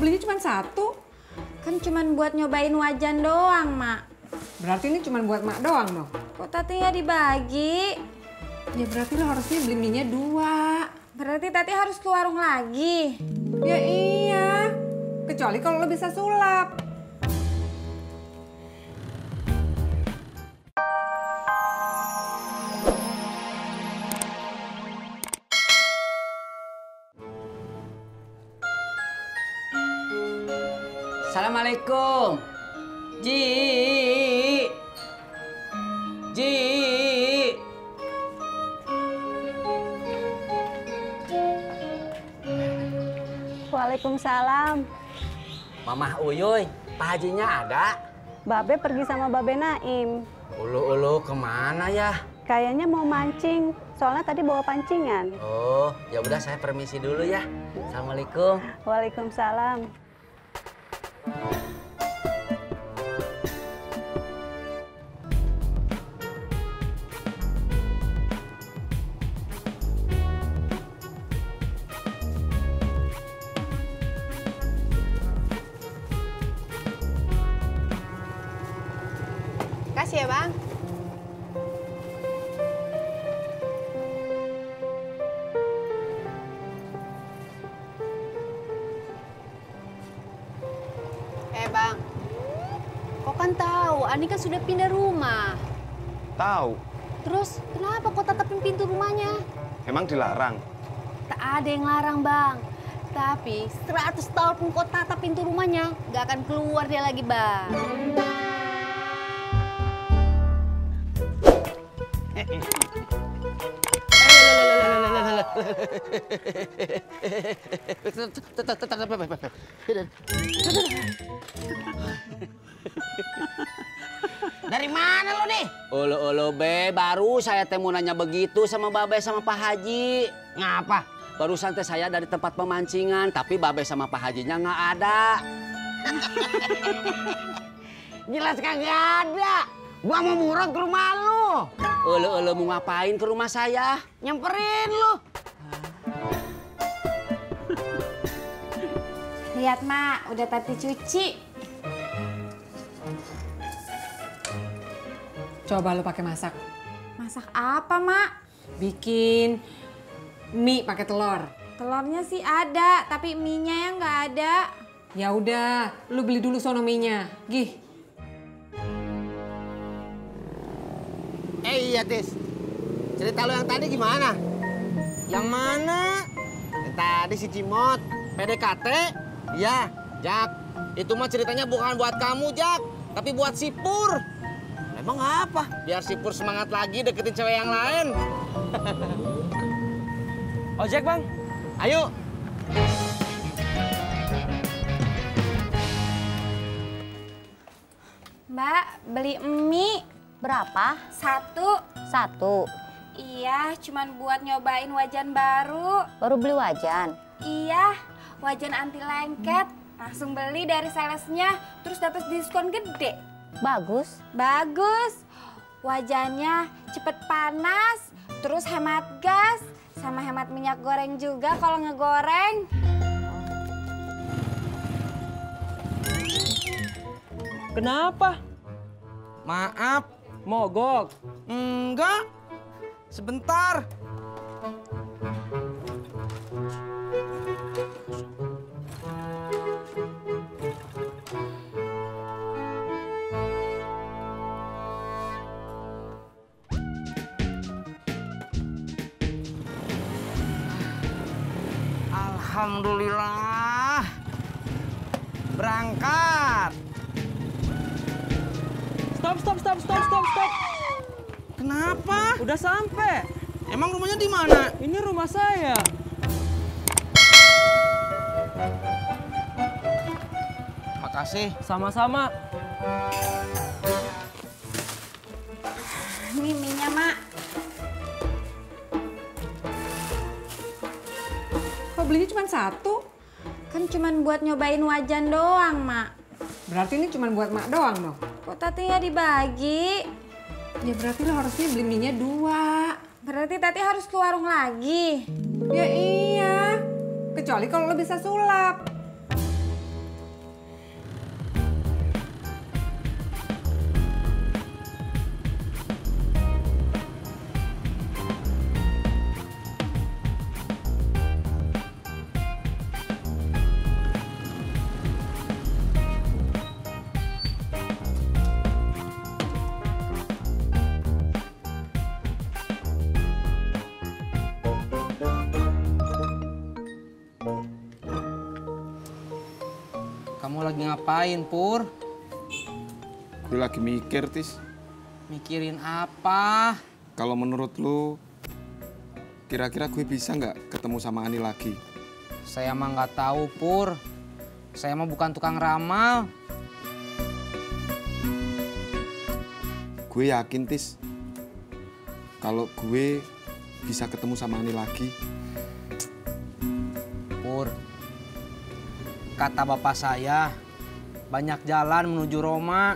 belinya cuma satu? Kan cuma buat nyobain wajan doang, Mak. Berarti ini cuma buat Mak doang dong? Kok Tati nggak dibagi? Ya berarti lo harusnya beli mie-nya 2. Berarti Tati harus ke warung lagi. Ya iya. Kecuali kalau lo bisa sulap. Assalamualaikum. Ji. Waalaikumsalam. Mamah Uyuy, Pak Hajinya ada? Babe pergi sama Babe Naim. Ulu kemana ya? Kayaknya mau mancing, soalnya tadi bawa pancingan. Oh, ya udah saya permisi dulu ya. Assalamualaikum. Waalaikumsalam. Kasih ya, Bang. Bang. Kok kan tahu, Ani kan sudah pindah rumah. Tahu. Terus kenapa kok tatapin pintu rumahnya? Emang dilarang? Tak ada yang larang, Bang. Tapi 100 tahun pun kok tatap pintu rumahnya, nggak akan keluar dia lagi, Bang. Dari mana lo nih? Olo be, baru saya mau nanya begitu sama Babe sama Pak Haji. Ngapa? Barusan teh saya dari tempat pemancingan, tapi Babe sama Pak Hajinya nggak ada. Jelas kagak ada. Gua mau murot ke rumah lu. Olo mau ngapain ke rumah saya? Nyamperin lu. Lihat, Mak, udah Tati cuci. Coba lo pakai masak. Masak apa, Mak? Bikin mie pakai telur. Telurnya sih ada, tapi mie-nya yang nggak ada. Ya udah, lu beli dulu sono mie-nya. Gih. Iya, Tis. Cerita lo yang tadi gimana? Yang mana? Yang tadi si Cimot. PDKT? Iya, Jak. Itu mah ceritanya bukan buat kamu, Jak. Tapi buat si Pur. Emang apa? Biar si Pur semangat lagi deketin cewek yang lain. Ojek, Bang. Ayo. Mbak, beli mie. Berapa? 1. 1. Iya, cuman buat nyobain wajan baru. Baru beli wajan? Iya, wajan anti lengket. Langsung beli dari salesnya, terus dapat diskon gede. Bagus. Bagus. Wajannya cepet panas, terus hemat gas, sama hemat minyak goreng juga kalau ngegoreng. Kenapa? Maaf. Mogok. Enggak. Sebentar. Alhamdulillah. Berangkat. Stop. Kenapa? Udah sampai. Emang rumahnya di mana? Ini rumah saya. Makasih. Sama-sama. Ini mie-nya, Mak. Kok belinya cuma satu? Kan cuma buat nyobain wajan doang, Mak. Berarti ini cuma buat Mak doang dong? Kok Tati nggak dibagi? Ya berarti lo harusnya beli mie-nya 2. Berarti Tati harus ke warung lagi. Ya iya. Kecuali kalau lo bisa sulap. lagi ngapain, Pur? Gue lagi mikir, Tis. Mikirin apa? Kalau menurut lu, kira-kira gue bisa nggak ketemu sama Ani lagi? Saya mah nggak tahu, Pur. Saya mah bukan tukang ramal. Gue yakin, Tis. Kalau gue bisa ketemu sama Ani lagi. Pur, kata bapak saya, banyak jalan menuju Roma.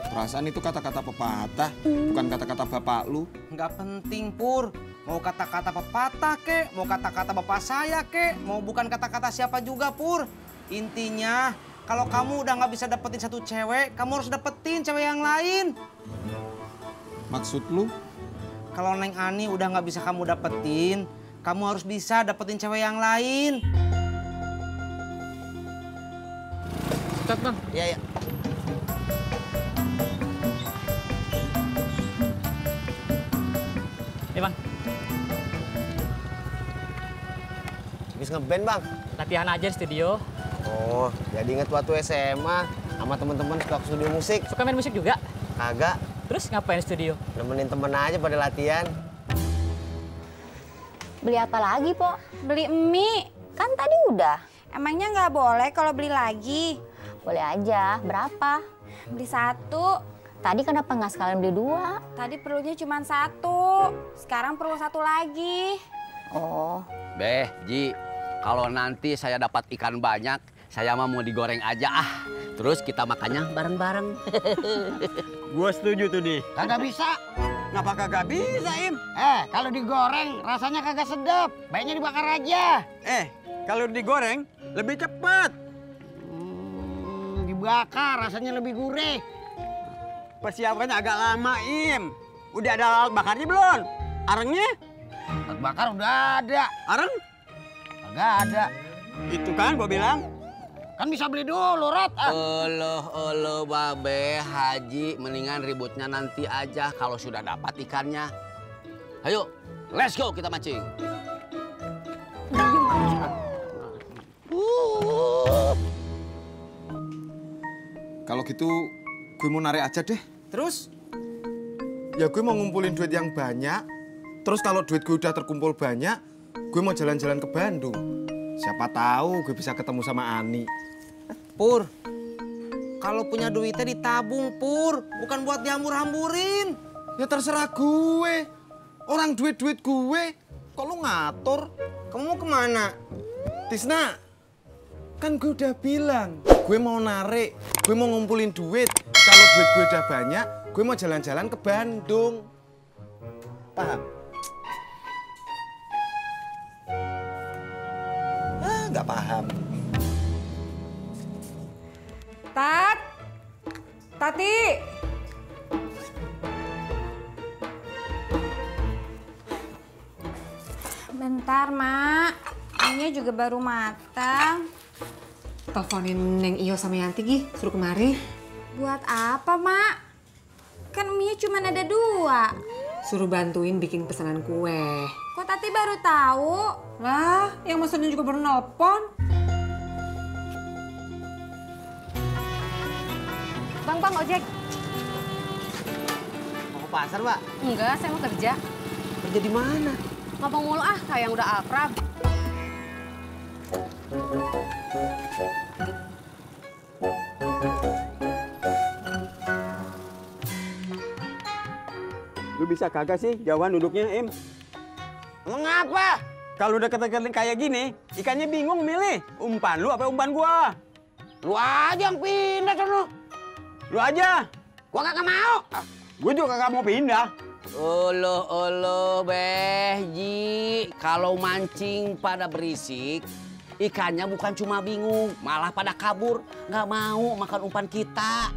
Perasaan itu kata-kata pepatah, bukan kata-kata bapak lu. Nggak penting, Pur. Mau kata-kata pepatah, kek. Mau kata-kata bapak saya, kek. Mau bukan kata-kata siapa juga, Pur. Intinya, kalau kamu udah nggak bisa dapetin satu cewek, kamu harus dapetin cewek yang lain. Maksud lu? Kalau Neng Ani udah nggak bisa kamu dapetin, kamu harus bisa dapetin cewek yang lain. Cat, Bang. Iya, iya. Bang. Habis ngeband, Bang. Latihan aja di studio. Oh, jadi inget waktu SMA sama teman-teman suka ke studio musik. Suka main musik juga? Kagak, Terus ngapain di studio? nemenin temen aja pada latihan. Beli apa lagi, Po? Beli mie. Kan tadi udah. Emangnya nggak boleh kalau beli lagi? Boleh aja. Berapa? Beli satu. Tadi kenapa nggak sekalian beli 2? Tadi perlunya cuma satu. Sekarang perlu satu lagi. Oh, Beh, Ji, kalau nanti saya dapat ikan banyak, saya mah mau digoreng aja ah. Terus kita makannya bareng-bareng. Gua setuju tuh, Di. Kagak bisa. Ngapa kagak bisa, Im? Kalau digoreng rasanya kagak sedap. Baiknya dibakar aja. Kalau digoreng lebih cepet. Dibakar rasanya lebih gurih. Persiapannya agak lama, Im. Udah ada alat bakarnya belum? Arengnya? Alat bakar udah ada. Areng? Kagak ada. Itu kan gua bilang. Kan bisa beli dulu, Rat. Oloh, Babe, Haji, mendingan ributnya nanti aja kalau sudah dapat ikannya. Ayo, let's go kita mancing. Kalau gitu, gue mau narik aja deh. Terus? Ya gue mau ngumpulin duit yang banyak. Terus kalau duit gue udah terkumpul banyak, gue mau jalan-jalan ke Bandung. Siapa tahu gue bisa ketemu sama Ani. Pur, kalau punya duitnya ditabung, Pur. Bukan buat dihambur-hamburin. Ya terserah gue. Orang duit-duit gue. Kok lu ngatur? Kamu mau kemana? Tisna, kan gue udah bilang. Gue mau narik, gue mau ngumpulin duit. Kalau duit gue udah banyak, gue mau jalan-jalan ke Bandung. Paham? Nggak paham. Tati. Bentar, Mak. Ini juga baru matang. Teleponin Neng Iyo sama Yanti, Gi. Suruh kemari. Buat apa, Mak? Kan mie cuma ada 2. Suruh bantuin bikin pesanan kue. Kok Tati baru tahu? Lah, yang mesennya juga baru nelpon. Bang, ojek. Mau ke pasar, Mbak? Enggak, saya mau kerja. Kerja di mana? Ngomong mulu ah, kayak yang udah akrab. Lu bisa kagak sih jauhan duduknya, Im? Emang ngapa? Kalau udah ketekeling kayak gini, ikannya bingung milih. Umpan lu apa umpan gua? Lu aja yang pindah sono. Lu aja. Gua kagak mau. Gua juga kagak mau pindah. Oloh, Beh, Ji. Kalau mancing pada berisik, ikannya bukan cuma bingung, malah pada kabur. Nggak mau makan umpan kita.